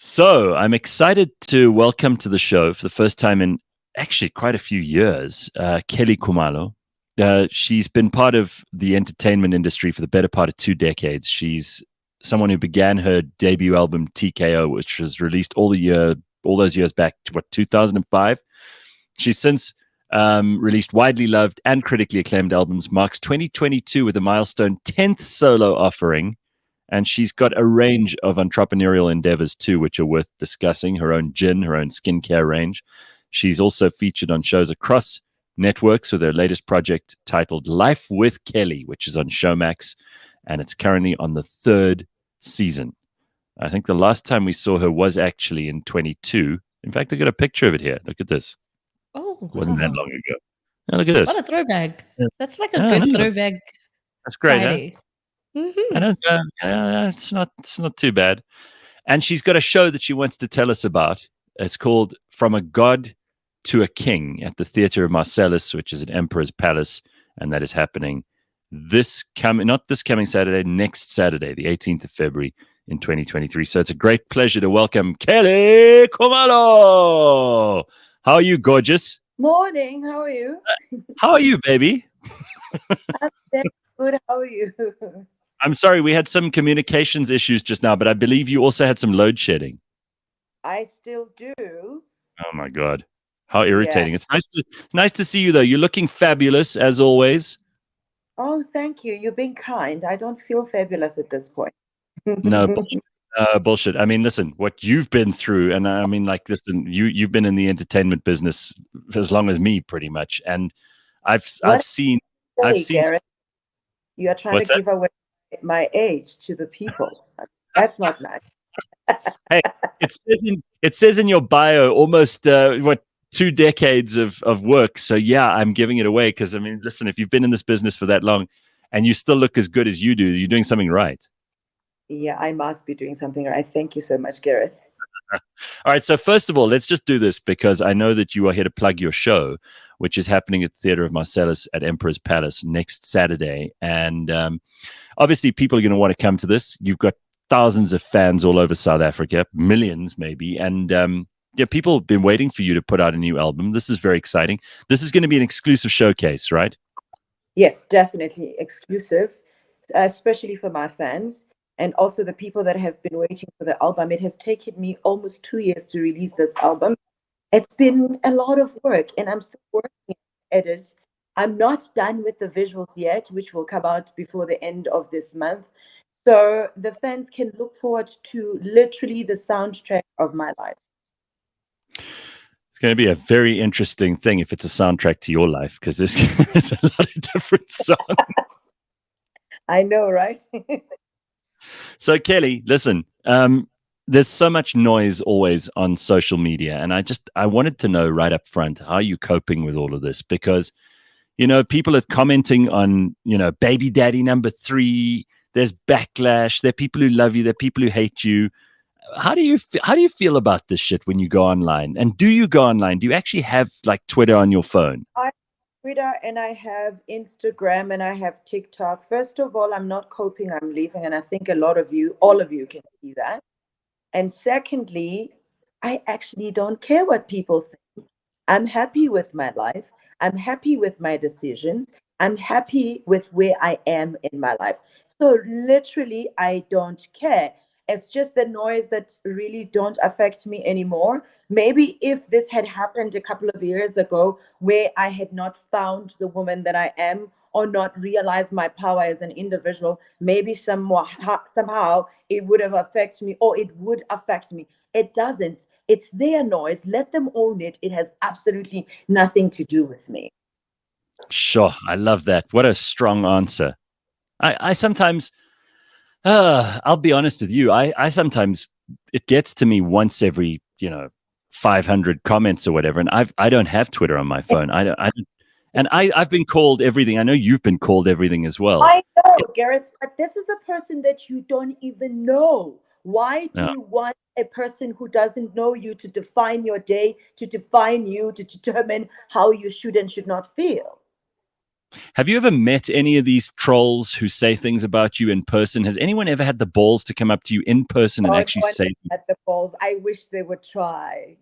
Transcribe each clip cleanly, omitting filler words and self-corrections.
So I'm excited to welcome to the show for the first time in actually quite a few years, Kelly Khumalo. She's been part of the entertainment industry for the better part of 2 decades. She's someone who began her debut album TKO, which was released all those years back to 2005. She's since released widely loved and critically acclaimed albums. Marks 2022 with a milestone 10th solo offering, and she's got a range of entrepreneurial endeavors too, which are worth discussing. Her own gin, her own skincare range. She's also featured on shows across networks with her latest project titled Life with Kelly, which is on Showmax, and it's currently on the third season. I think the last time we saw her was actually in 22. In fact, I got a picture of it here. Look at this. Oh, It wasn't that wow. long ago. Now look at this. What a throwback. Yeah. That's like a I good know. throwback That's great, huh? Friday. I Mhm. don't. It's not too bad. And she's got a show that she wants to tell us about. It's called From a God to a King at the Theatre of Marcellus, which is at Emperor's Palace, and that is happening not this coming Saturday, next Saturday, the 18th of February in 2023. So it's a great pleasure to welcome Kelly Khumalo. How are you, gorgeous? Morning, how are you? How are you, baby? I'm very good, how are you? I'm sorry, we had some communications issues just now, but I believe you also had some load shedding. I still do. Oh my God. How Yeah. irritating. It's nice to see you though. You're looking fabulous as always. Oh, thank you. You're being kind. I don't feel fabulous at this point. No bullshit. Bullshit. I mean, listen, what you've been through, and I mean, like, listen, you've been in the entertainment business as long as me, pretty much, and I've What seen I've say, seen Gareth? You are trying to what's that? give away my age to the people. That's not nice. Hey, it says in your bio almost 2 decades of work. So yeah, I'm giving it away because I mean, listen, if you've been in this business for that long and you still look as good as you do, you're doing something right. Yeah, I must be doing something right. Thank you so much, Gareth. All right. So first of all, let's just do this because I know that you are here to plug your show, which is happening at the Theatre of Marcellus at Emperor's Palace next Saturday, and obviously people are going to want to come to this. You've got thousands of fans all over South Africa, millions maybe, and yeah, people have been waiting for you to put out a new album. This is very exciting. This is going to be an exclusive showcase, right? Yes, definitely exclusive, especially for my fans and also the people that have been waiting for the album. It has taken me almost 2 years to release this album. It's been a lot of work, and I'm still working at it. I'm not done with the visuals yet, which will come out before the end of this month. So the fans can look forward to literally the soundtrack of my life. It's going to be a very interesting thing if it's a soundtrack to your life because there's a lot of different songs. I know, right? So, Kelly, listen, there's so much noise always on social media. And I wanted to know right up front, how are you coping with all of this? Because, people are commenting on, baby daddy number 3. There's backlash. There are people who love you. There are people who hate you. How do you feel about this shit when you go online? And do you go online? Do you actually have like Twitter on your phone? I have Twitter and I have Instagram and I have TikTok. First of all, I'm not coping, I'm leaving. And I think a lot of you, all of you can see that. And secondly, I actually don't care what people think. I'm happy with my life. I'm happy with my decisions. I'm happy with where I am in my life. So literally, I don't care. It's just the noise that really don't affect me anymore. Maybe if this had happened a couple of years ago, where I had not found the woman that I am or not realized my power as an individual, maybe somehow it would have affected me or it would affect me. It doesn't. It's their noise. Let them own it. It has absolutely nothing to do with me. Sure. I love that. What a strong answer. I sometimes, I'll be honest with you. I sometimes, it gets to me once every, 500 comments or whatever. And I don't have Twitter on my phone. And I've been called everything. I know you've been called everything as well. I know, Gareth, but this is a person that you don't even know. Why do Yeah. you want a person who doesn't know you to define your day, to define you, to determine how you should and should not feel? Have you ever met any of these trolls who say things about you in person? Has anyone ever had the balls to come up to you in person and Oh, actually no one say, at the balls. I wish they would try.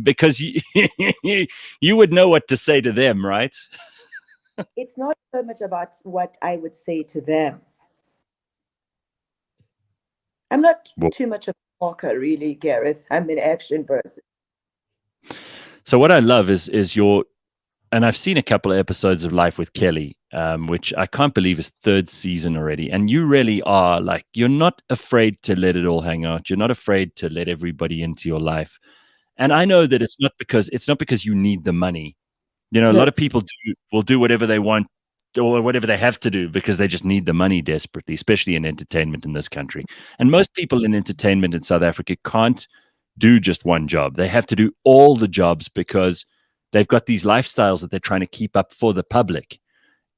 because you would know what to say to them, right? It's not so much about what I would say to them. I'm not Well, too much of a talker, really, Gareth. I'm an action person. so what I love is your, and I've seen a couple of episodes of Life with Kelly, which I can't believe is third season already. And you really are like, you're not afraid to let it all hang out. You're not afraid to let everybody into your life. And I know that it's not because you need the money. You know, a lot No. of people will do whatever they want or whatever they have to do because they just need the money desperately, especially in entertainment in this country. And most people in entertainment in South Africa can't do just one job. They have to do all the jobs because they've got these lifestyles that they're trying to keep up for the public.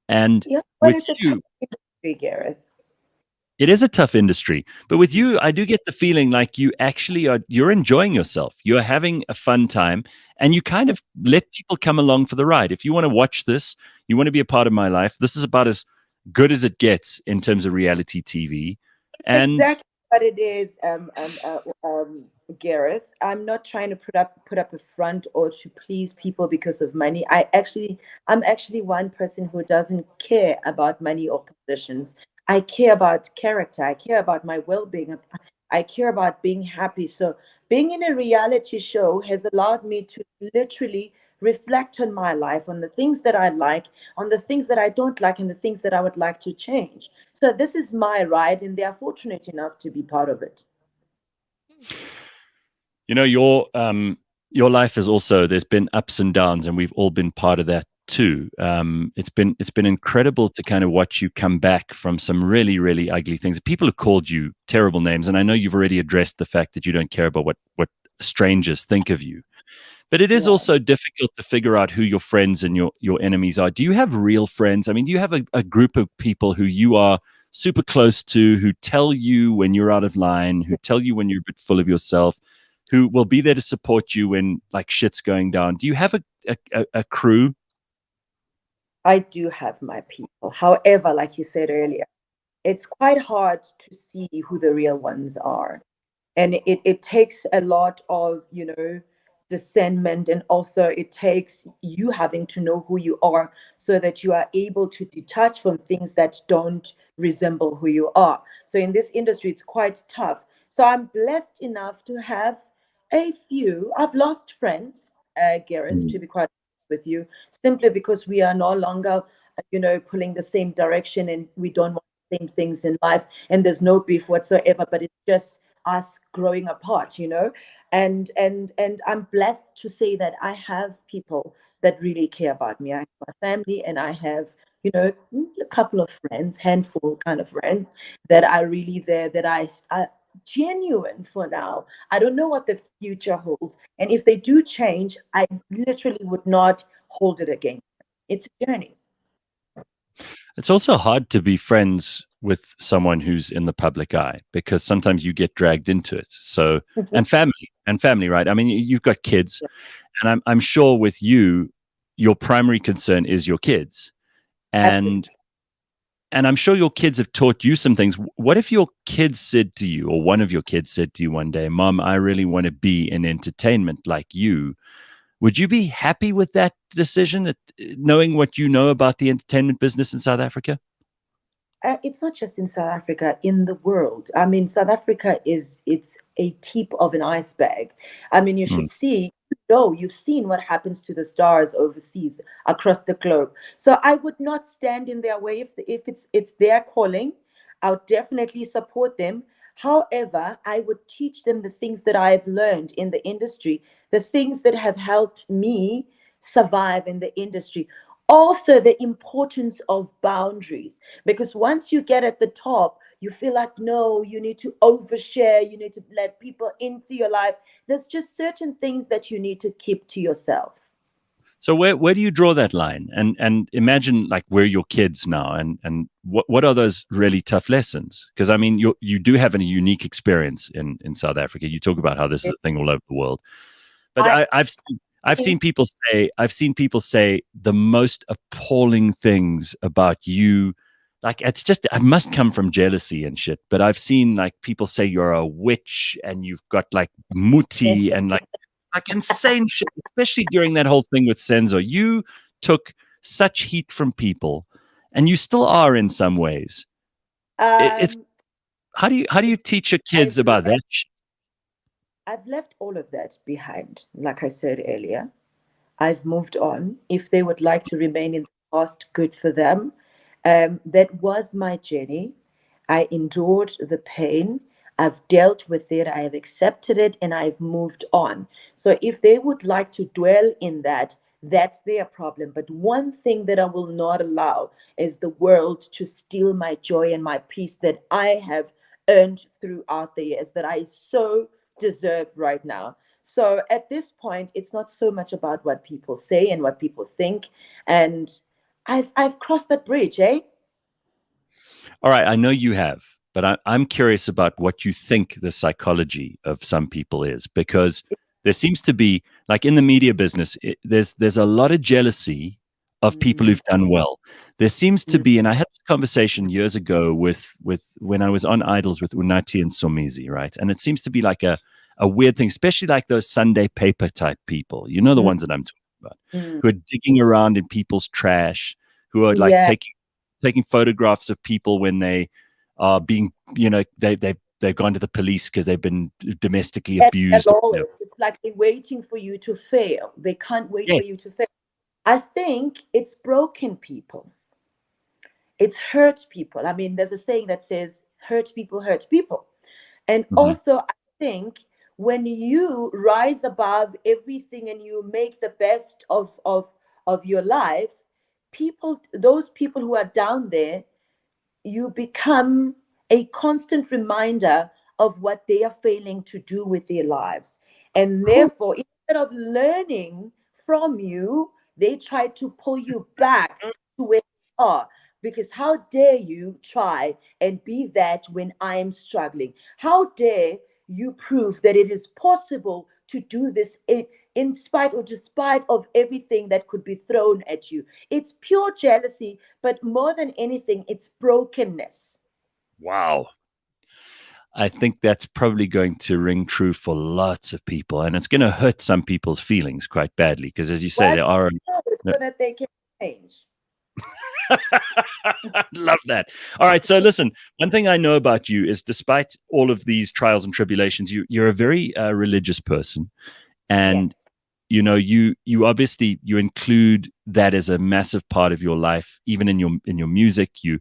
And Yeah, but with it's a tough you, industry, Gareth. it is a tough industry, but with you, I do get the feeling like you actually you're enjoying yourself. You're having a fun time and you kind of let people come along for the ride. If you want to watch this, you want to be a part of my life. This is about as good as it gets in terms of reality TV. And Exactly what it is, Gareth. I'm not trying to put up a front or to please people because of money. I'm actually one person who doesn't care about money or positions. I care about character. I care about my well-being. I care about being happy. So being in a reality show has allowed me to literally reflect on my life, on the things that I like, on the things that I don't like, and the things that I would like to change. So this is my ride, and they are fortunate enough to be part of it. you know, your life is also, there's been ups and downs, and we've all been part of that too. It's been incredible to kind of watch you come back from some really, really ugly things. People have called you terrible names, and I know you've already addressed the fact that you don't care about what strangers think of you. But it is Yeah. also difficult to figure out who your friends and your enemies are. Do you have real friends? I mean, do you have a group of people who you are super close to, who tell you when you're out of line, who tell you when you're a bit full of yourself, who will be there to support you when like shit's going down? Do you have a crew? I do have my people. However, like you said earlier, it's quite hard to see who the real ones are. And it takes a lot of, discernment, and also it takes you having to know who you are so that you are able to detach from things that don't resemble who you are. So in this industry, it's quite tough. So I'm blessed enough to have a few. I've lost friends, Gareth, Mm. to be quite honest with you, simply because we are no longer, pulling the same direction, and we don't want the same things in life. And there's no beef whatsoever, but it's just us growing apart, and I'm blessed to say that I have people that really care about me. I have my family, and I have, a couple of friends, handful kind of friends that are really there, that are genuine for now. I don't know what the future holds, and if they do change, I literally would not hold it against them. It's a journey. It's also hard to be friends with someone who's in the public eye because sometimes you get dragged into it. So, Mhm. and family, right? I mean, you've got kids, and I'm sure with you, your primary concern is your kids, and Absolutely. and I'm sure your kids have taught you some things. What if your kids said to you, or one of your kids said to you one day, "Mom, I really want to be in entertainment like you." Would you be happy with that decision, knowing what you know about the entertainment business in South Africa? It's not just in South Africa, in the world. I mean, South Africa it's a tip of an iceberg. I mean, you Hmm. should see, you've seen what happens to the stars overseas across the globe. So I would not stand in their way if it's their calling. I would definitely support them. However, I would teach them the things that I've learned in the industry, the things that have helped me survive in the industry. Also, the importance of boundaries, because once you get at the top, you feel like, no, you need to overshare, you need to let people into your life. There's just certain things that you need to keep to yourself. So where do you draw that line? And imagine like we're your kids now, and what are those really tough lessons? Because I mean, you do have a unique experience in South Africa. You talk about how this is a thing all over the world, but I I've I've seen people say the most appalling things about you. Like it's just it must come from jealousy and shit. But I've seen like people say you're a witch and you've got like muti and like insane shit, especially during that whole thing with Senzo. You took such heat from people, and you still are in some ways. It's Um, how do you teach your kids I've about left, that shit? I've left all of that behind. Like I said earlier, I've moved on. If they would like to remain in the past, good for them. That was my journey. I endured the pain. I've dealt with it. I have accepted it and I've moved on. So if they would like to dwell in that, that's their problem. But one thing that I will not allow is the world to steal my joy and my peace that I have earned throughout the years that I so deserve right now. So at this point, it's not so much about what people say and what people think. And I've crossed that bridge, eh? All right, I know you have, but I'm curious about what you think the psychology of some people is, because there seems to be, like in the media business, there's a lot of jealousy of people Mm, who've done well. There seems to mm, be, and I had this conversation years ago with when I was on Idols with Unati and Somizi, right? And it seems to be like a weird thing, especially like those Sunday paper type people. You know the mm, ones that I'm talking about, mm. who are digging around in people's trash, who are like Yeah, taking photographs of people when they are being, you know, they've gone to the police because they've been domestically and as abused. always, it's like they're waiting for you to fail. They can't wait for Yes. you to fail. I think it's broken people. It's hurt people. I mean, there's a saying that says, hurt people hurt people. And Mhm. also, I think when you rise above everything and you make the best of your life, people, those people who are down there, you become a constant reminder of what they are failing to do with their lives. And Whew. therefore, instead of learning from you, they try to pull you back to where you are. Because how dare you try and be that when I am struggling? How dare you prove that it is possible to do this in spite or despite of everything that could be thrown at you? It's pure jealousy, but more than anything, it's brokenness. Wow. I think that's probably going to ring true for lots of people, and it's going to hurt some people's feelings quite badly because, as you say, Why there are. so that they can change? Love that. All right. So, listen, one thing I know about you is despite all of these trials and tribulations, you're a very religious person. Yes. And you obviously you include that as a massive part of your life, even in your music. You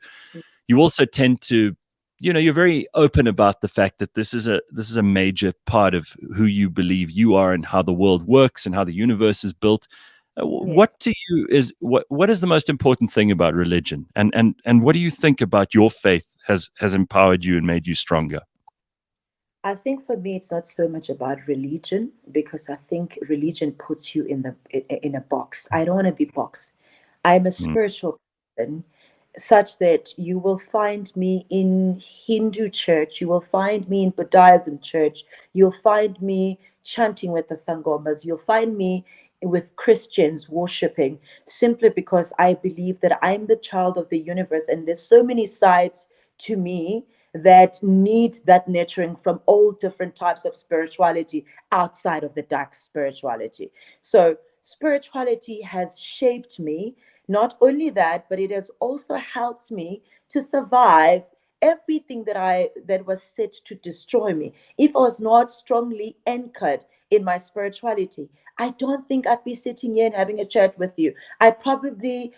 also tend to, you're very open about the fact that this is a major part of who you believe you are and how the world works and how the universe is built. Yes. What to you is what is the most important thing about religion, and what do you think about your faith has empowered you and made you stronger? I think for me, it's not so much about religion because I think religion puts you in a box. I don't want to be boxed. I'm a Mm. spiritual person, such that you will find me in Hindu church, you will find me in Buddhism church, you'll find me chanting with the sangomas, you'll find me with Christians worshiping, simply because I believe that I'm the child of the universe, and there's so many sides to me that need that nurturing from all different types of spirituality outside of the dark spirituality. So spirituality has shaped me. Not only that, but it has also helped me to survive everything that was set to destroy me. If I was not strongly anchored in my spirituality, I don't think I'd be sitting here and having a chat with you. I probably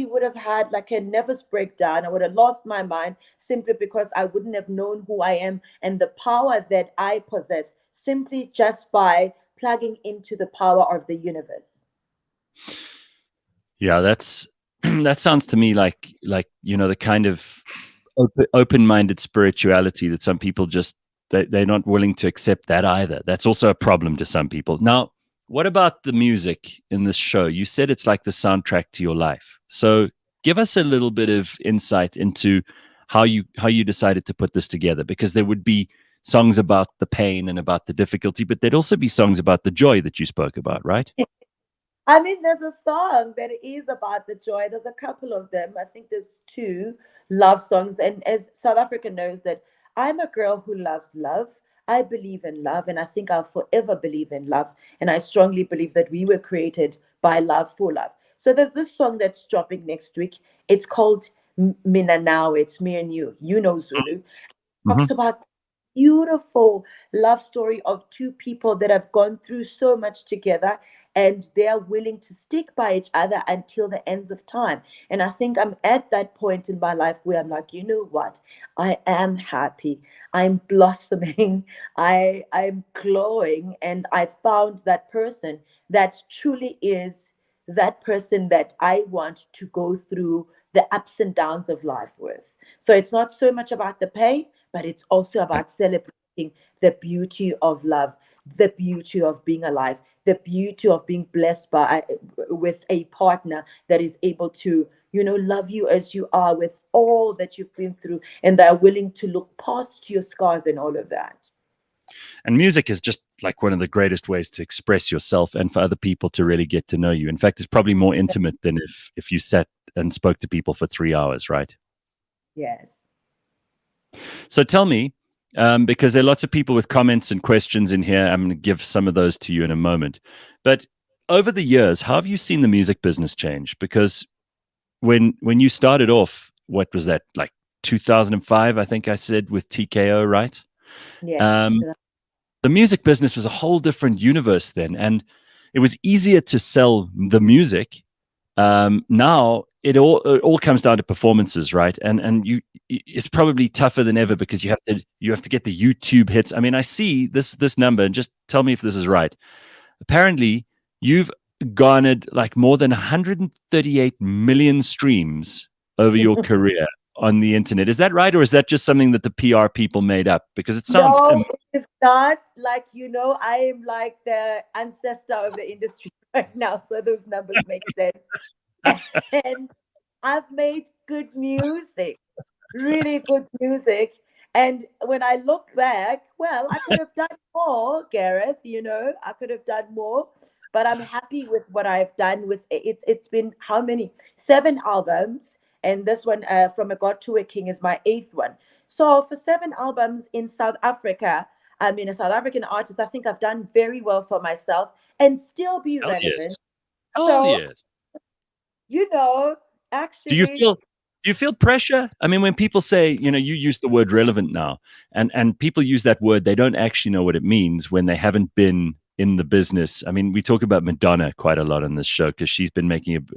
would have had like a nervous breakdown. I would have lost my mind simply because I wouldn't have known who I am and the power that I possess simply just by plugging into the power of the universe. Yeah, that's that sounds to me like the kind of open-minded spirituality that some people just they're not willing to accept that either. That's also a problem to some people. Now, what about the music in this show? You said it's like the soundtrack to your life. So give us a little bit of insight into how you decided to put this together, because there would be songs about the pain and about the difficulty, but there'd also be songs about the joy that you spoke about, right? I mean, there's a song that is about the joy. There's a couple of them. I think there's two love songs. And as South Africa knows that I'm a girl who loves love. I believe in love, and I think I'll forever believe in love. And I strongly believe that we were created by love for love. So there's this song that's dropping next week. It's called Mina Now. It's me and you. You know Zulu. Mm-hmm. Talks about beautiful love story of two people that have gone through so much together, and they are willing to stick by each other until the ends of time. And I think I'm at that point in my life where I'm like, you know what, I am happy, I'm blossoming, I'm glowing, and I found that person that truly is that person that I want to go through the ups and downs of life with. So it's not so much about the pain, but it's also about celebrating the beauty of love, the beauty of being alive, the beauty of being blessed by with a partner that is able to, love you as you are with all that you've been through, and they're willing to look past your scars and all of that. And music is just like one of the greatest ways to express yourself and for other people to really get to know you. In fact, it's probably more intimate than if you sat and spoke to people for 3 hours, right? Yes. So tell me, because there are lots of people with comments and questions in here. I'm going to give some of those to you in a moment. But over the years, how have you seen the music business change? Because when you started off, what was that, like 2005? I think I said, with TKO, right? Yeah. Um, the music business was a whole different universe then, and it was easier to sell the music. Now it all comes down to performances, right? And it's probably tougher than ever because you have to get the YouTube hits. I mean, I see this number, and just tell me if this is right. Apparently, you've garnered like more than 138 million streams over your career on the internet. Is that right, or is that just something that the PR people made up? Because it sounds No, it's not. Like, I am like the ancestor of the industry right now, so those numbers make sense. And I've made good music, really good music. And when I look back, well, I could have done more, Gareth, I could have done more, but I'm happy with what I've done with it. It's been how many? 7 albums. And this one, From a God to a King, is my eighth one. So for 7 albums in South Africa, I mean, a South African artist, I think I've done very well for myself and still be hell relevant. yes, hell So, yes. you know, Do you actually, feel do you feel pressure? I mean, when people say, you use the word relevant now, and people use that word, they don't actually know what it means when they haven't been in the business. I mean, we talk about Madonna quite a lot on this show because she's been making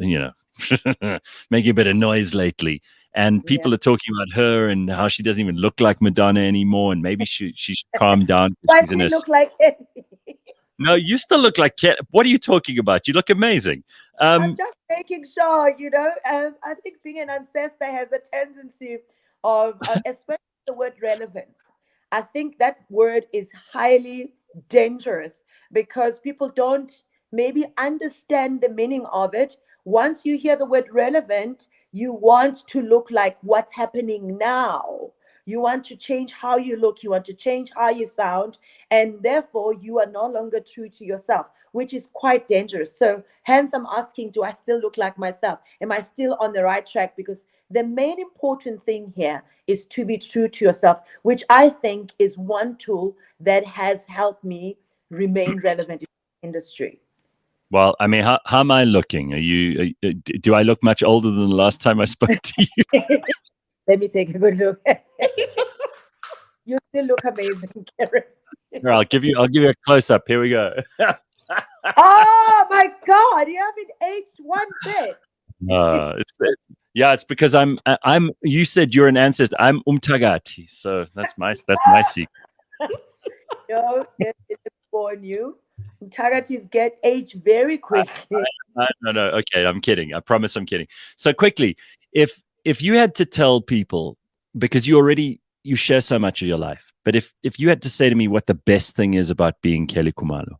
making a bit of noise lately. And yeah. people are talking about her and how she doesn't even look like Madonna anymore, and maybe she should calm down because Why she's does in it her. look like it? No, you still look like Kat. What are you talking about? You look amazing. I'm just making sure, I think being an ancestor has a tendency of, especially the word relevance. I think that word is highly dangerous because people don't maybe understand the meaning of it. Once you hear the word relevant, you want to look like what's happening now. You want to change how you look, you want to change how you sound, and therefore you are no longer true to yourself, which is quite dangerous. So, hence, I'm asking, do I still look like myself? Am I still on the right track? Because the main important thing here is to be true to yourself, which I think is one tool that has helped me remain relevant in the industry. Well, I mean, how am I looking? Do I look much older than the last time I spoke to you? Let me take a good look. You still look amazing, Karen. Here, I'll give you a close up. Here we go. Oh my God, you haven't aged one bit. It's because I'm. You said you're an ancestor. I'm umtagati, so that's my secret. No, it for you. Tagatis get aged very quickly. No. Okay, I'm kidding. I promise, I'm kidding. So quickly, if you had to tell people, because you share so much of your life, but if you had to say to me what the best thing is about being Kelly Khumalo,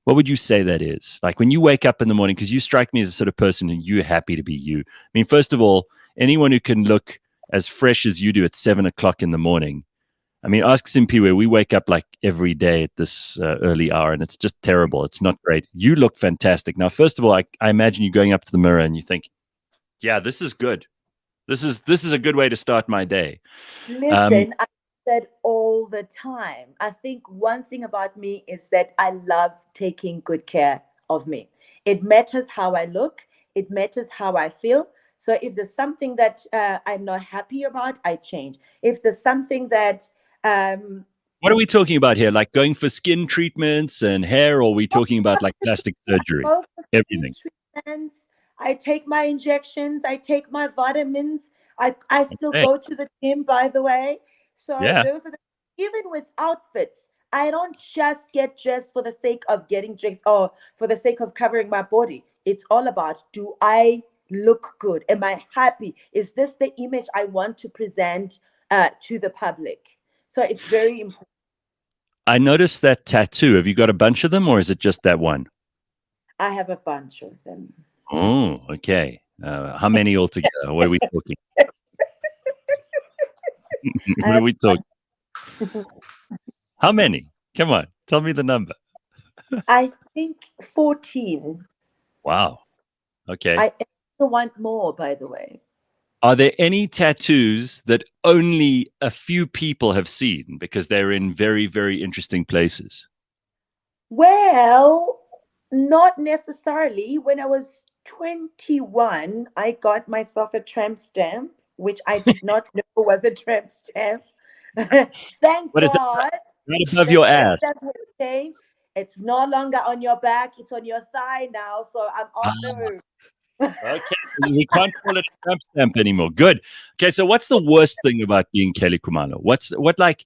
what would you say that is? Like when you wake up in the morning, because you strike me as the sort of person who you're happy to be you. I mean, first of all, anyone who can look as fresh as you do at 7 o'clock in the morning, I mean, ask Simpiwe. We wake up like every day at this early hour, and it's just terrible. It's not great. You look fantastic. Now, first of all, I imagine you going up to the mirror and you think, "Yeah, this is good. This is a good way to start my day." Um, Listen, I said all the time. I think one thing about me is that I love taking good care of me. It matters how I look, it matters how I feel. So if there's something that I'm not happy about, I change. If there's something that um, what are we talking about here? Like going for skin treatments and hair, or are we talking about like plastic surgery? go for skin Everything. treatments. I take my injections. I take my vitamins. I still Hey, go to the gym, by the way. So yeah. those are the, even with outfits. I don't just get dressed for the sake of getting dressed or for the sake of covering my body. It's all about, do I look good? Am I happy? Is this the image I want to present to the public? So it's very important. I noticed that tattoo. Have you got a bunch of them, or is it just that one? I have a bunch of them. Oh, okay. How many altogether? What are we talking? What I are we talking? How many? Come on, tell me the number. I think 14. Wow. Okay. I also want more, by the way. Are there any tattoos that only a few people have seen because they're in very, very interesting places? Well, not necessarily. When I was 21, I got myself a tramp stamp, which I did not know was a tramp stamp. Thank What is that? God Right above the your tramp ass. stamp has changed. It's no longer on your back, it's on your thigh now. So I'm Ah, on the move. okay. We can't call it a tramp stamp anymore. Good. Okay. So, what's the worst thing about being Kelly Kumalo? What like?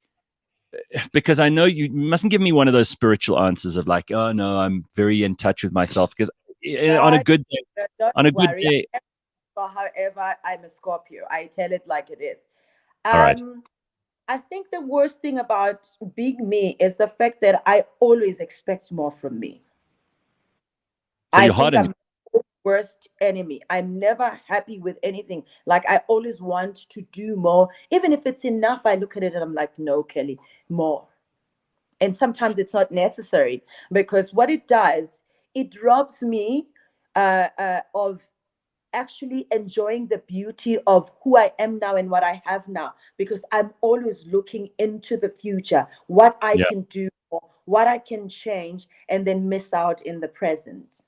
Because I know you mustn't give me one of those spiritual answers of like, oh no, I'm very in touch with myself. Because on a No, good day, don't on a good worry. day, However, I'm a Scorpio. I tell it like it is. all right. Um, I think the worst thing about being me is the fact that I always expect more from me. So I you're hard think on you. I'm my worst enemy. I'm never happy with anything. Like I always want to do more. Even if it's enough, I look at it and I'm like, no, Kelly, more. And sometimes it's not necessary because what it does, it robs me of actually enjoying the beauty of who I am now and what I have now because I'm always looking into the future, what I Yeah. can do, what I can change, and then miss out in the present.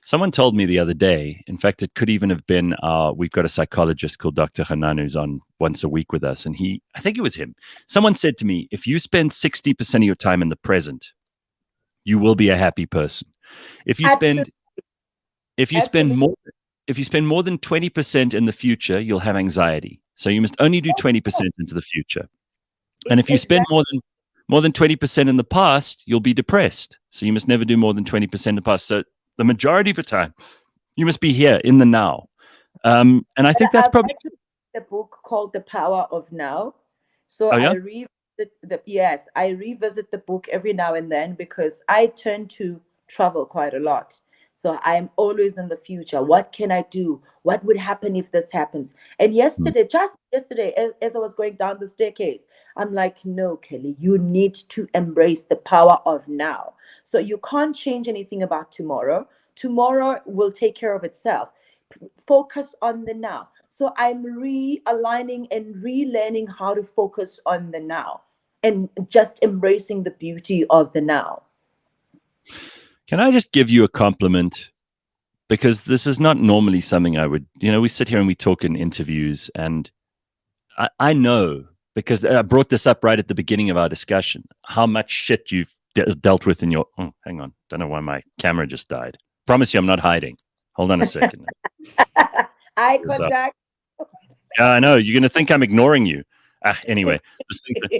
Someone told me the other day, in fact, it could even have been, we've got a psychologist called Dr. Hanan who's on once a week with us. And I think it was him. Someone said to me, if you spend 60% of your time in the present, you will be a happy person. If you spend, Absolutely, if you spend absolutely, more, if you spend more than 20% in the future, you'll have anxiety. So you must only do 20% into the future. And if you spend exactly. more than 20% in the past, you'll be depressed. So you must never do more than 20% in the past. So the majority of the time, you must be here in the now. And I And think that's I've probably, actually read a book called The Power of Now. So oh, I yeah? revisit I revisit the book every now and then because I tend to travel quite a lot. So I'm always in the future. What can I do? What would happen if this happens? And Mm. yesterday, just yesterday, as I was going down the staircase, I'm like, no, Kelly, you need to embrace the power of now. So you can't change anything about tomorrow. Tomorrow will take care of itself. Focus on the now. So I'm realigning and relearning how to focus on the now and just embracing the beauty of the now. Can I just give you a compliment? Because this is not normally something I would, we sit here and we talk in interviews, and I know because I brought this up right at the beginning of our discussion, how much shit you've dealt with in your, oh, hang on. Don't know why my camera just died. Promise you I'm not hiding. Hold on a second. Eye It's up. contact. Yeah, I know. You're going to think I'm ignoring you. Anyway,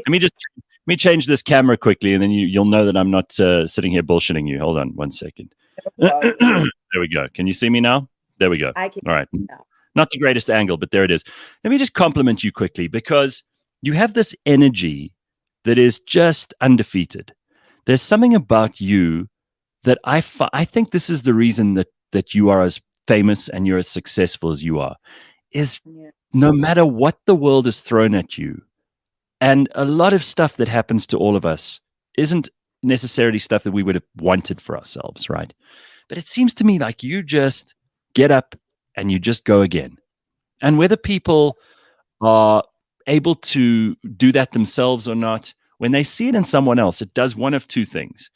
let me change this camera quickly, and then you'll know that I'm not sitting here bullshitting you. Hold on one second. Problem. There we go. Can you see me now? There we go. I can All right. now. Not the greatest angle, but there it is. Let me just compliment you quickly because you have this energy that is just undefeated. There's something about you that I think this is the reason that you are as famous and you're as successful as you are. Is Yeah. no matter what the world has thrown at you, And a lot of stuff that happens to all of us isn't necessarily stuff that we would have wanted for ourselves, right? But it seems to me like you just get up and you just go again. And whether people are able to do that themselves or not, when they see it in someone else, it does one of two things.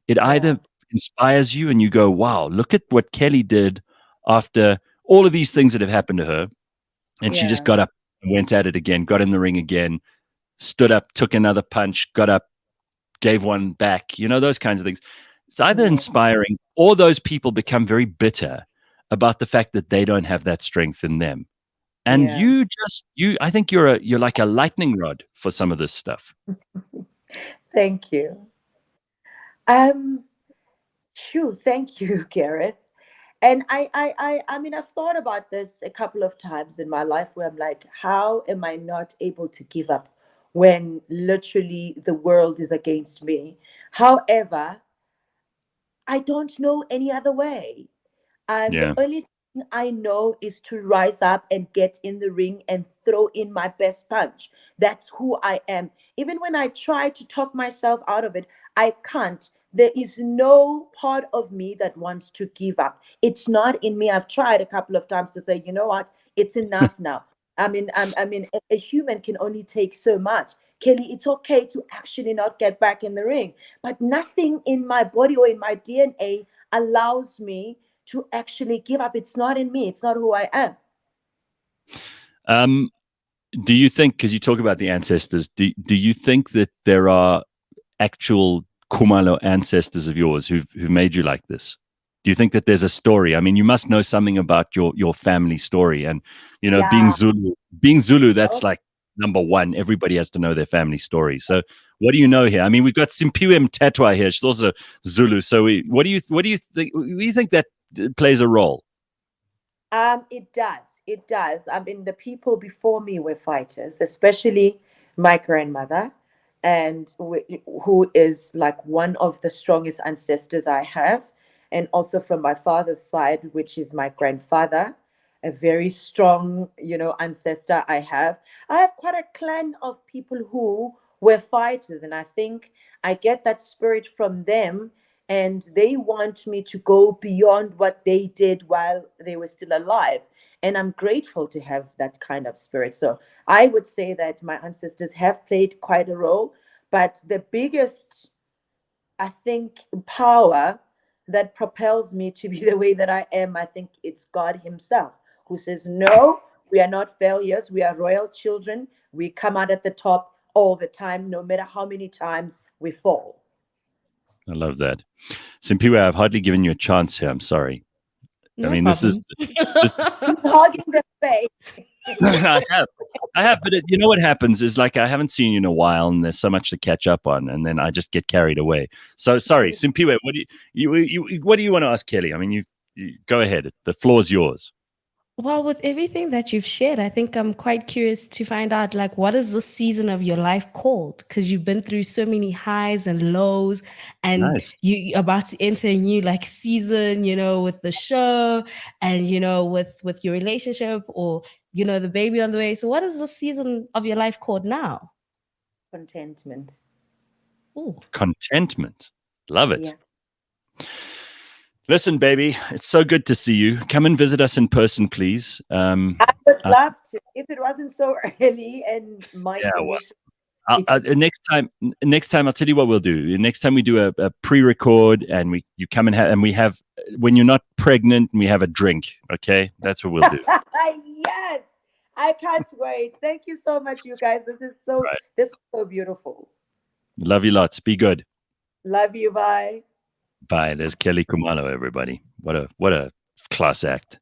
It Yeah. either inspires you and you go, wow, look at what Kelly did after all of these things that have happened to her. And she just Yeah. got up and went at it again, got in the ring again, stood up, took another punch, got up, gave one back, those kinds of things. It's either Yeah. inspiring or those people become very bitter about the fact that they don't have that strength in them. And Yeah. I think you're like a lightning rod for some of this stuff. Thank you. Um, thank you, Gareth. And I mean, I've thought about this a couple of times in my life where I'm like, how am I not able to give up when literally the world is against me? However, I don't know any other way. The Yeah. only thing I know is to rise up and get in the ring and throw in my best punch. That's who I am. Even when I try to talk myself out of it, I can't. There is no part of me that wants to give up. It's not in me. I've tried a couple of times to say, you know what, it's enough now. A human can only take so much. Kelly, it's okay to actually not get back in the ring, but nothing in my body or in my DNA allows me to actually give up. It's not in me. It's not who I am. Um, do you think, because you talk about the ancestors, do you think that there are actual Khumalo ancestors of yours who've made you like this? Do you think that there's a story? I mean, you must know something about your family story, and being Yeah. Zulu, Oh, that's like number one. Everybody has to know their family story. So, what do you know here? I mean, we've got Simpiwe Mtatwa here. She's also Zulu. So, what do you think that plays a role? it does. It does. I mean, the people before me were fighters, especially my grandmother, and who is like one of the strongest ancestors I have. And also from my father's side, which is my grandfather, a very strong, ancestor I have. I have quite a clan of people who were fighters, and I think I get that spirit from them, and they want me to go beyond what they did while they were still alive. And I'm grateful to have that kind of spirit. So I would say that my ancestors have played quite a role, but the biggest, I think, power that propels me to be the way that I am, I think it's God Himself, who says, no, we are not failures. We are royal children. We come out at the top all the time, no matter how many times we fall. I love that. Simpiwe, I've hardly given you a chance here. I'm sorry. I No mean, this is problem. this is He's hogging the space. I have, but you know what happens is like I haven't seen you in a while, and there's so much to catch up on, and then I just get carried away. So sorry, Simpiwe, what do what do you want to ask Kelly? I mean, you go ahead. The floor's yours. Well, with everything that you've shared, I think I'm quite curious to find out, like, what is this season of your life called? Because you've been through so many highs and lows, and Nice. you're about to enter a new like season, with the show, and with your relationship, or the baby on the way. So, what is the season of your life called now? Contentment. Oh, Contentment. Love it. Yeah. Listen, baby, it's so good to see you. Come and visit us in person, please. I would Uh, love to if it wasn't so early and my yeah, condition. next time I'll tell you what we'll do. Next time we do a pre-record and you come and we have when you're not pregnant and we have a drink. Okay, that's what we'll do. Yes, I can't wait. Thank you so much, you guys. Right. This is so beautiful. Love you lots. Be good. Love you. Bye. Bye. There's Kelly Khumalo, everybody. What a class act.